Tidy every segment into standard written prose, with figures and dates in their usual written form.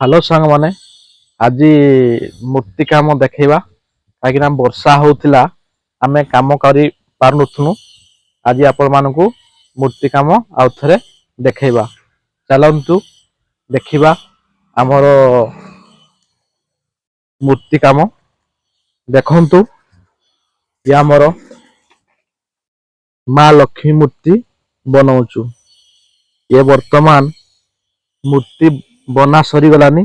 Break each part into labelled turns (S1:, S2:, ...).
S1: Hello सांग माने आज मूर्ति काम देखा कहीं वर्षा होता आम कम कर पारुनु आज आपण मानक मूर्ति काम आउ थे देखा चलतु देखा आमर मूर्ति काम देखु ये आमर माँ लक्ष्मी मूर्ति बनाऊचु ये वर्तमान मूर्ति बना सरी गलानी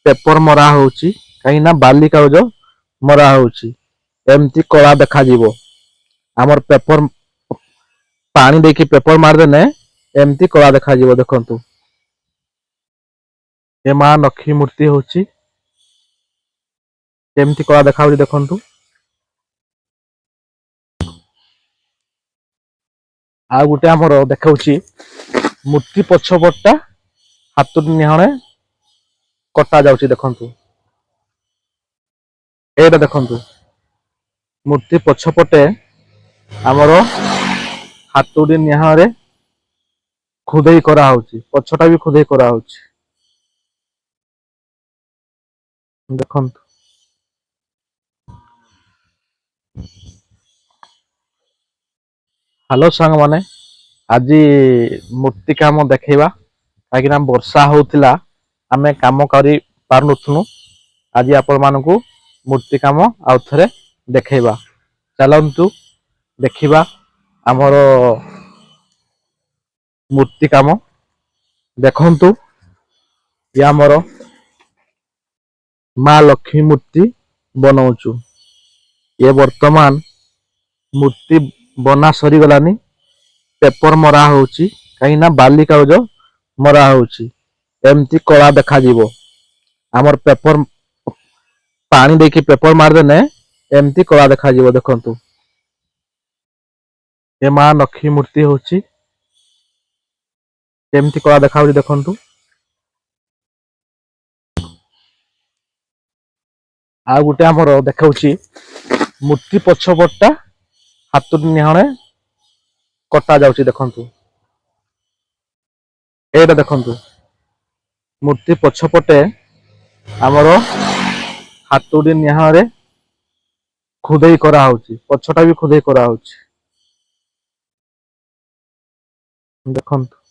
S1: पेपर मरा होची कहीं ना बाली कागज मरा होची एमती कला देखा जीवो आमर पेपर पानी देखी पेपर मारदेने एमती कला देखा जीवो देखंतु ये माँ लक्ष्मी मूर्ति होची एमती कला देखा देखंतु आ गुटे आमर देखाउची मूर्ति पछपटा हाथ निहणे कटा जाउची देखंतु एटा देखंतु मूर्ति पछपटे आमर हाथुडी निहणे खुदेई करा होची पछटा भी खुदेई करा होची देखंतु हेलो सांग माने आज मूर्ति काम देखा कहीं वर्षा होता आम कम कर पारुनु आज आपण मानक मूर्ति काम आउ थे देखा चलतु देखा आमर मूर्ति काम देखु ये आमर माँ लक्ष्मी मूर्ति बनाऊचु ये वर्तमान मूर्ति बना सरी गलानी पेपर मरा होची कहीं ना बाली कागज मरा होची एमती कला देखा जीवो आमर पेपर पानी देखी पेपर मारदेने एमती कला देखा जीवो देखंतु ये माँ लक्ष्मी मूर्ति होची एमती कला देखा देखंतु आ गुटे आमर देखाउची मूर्ति पछपटा हाथ निहणे कटा जाउची देखंतु एटा देखंतु मूर्ति पछपटे आमर हाथुडी निहणे खुदेई करा होची पछटा भी खुदेई करा होची देखंतु।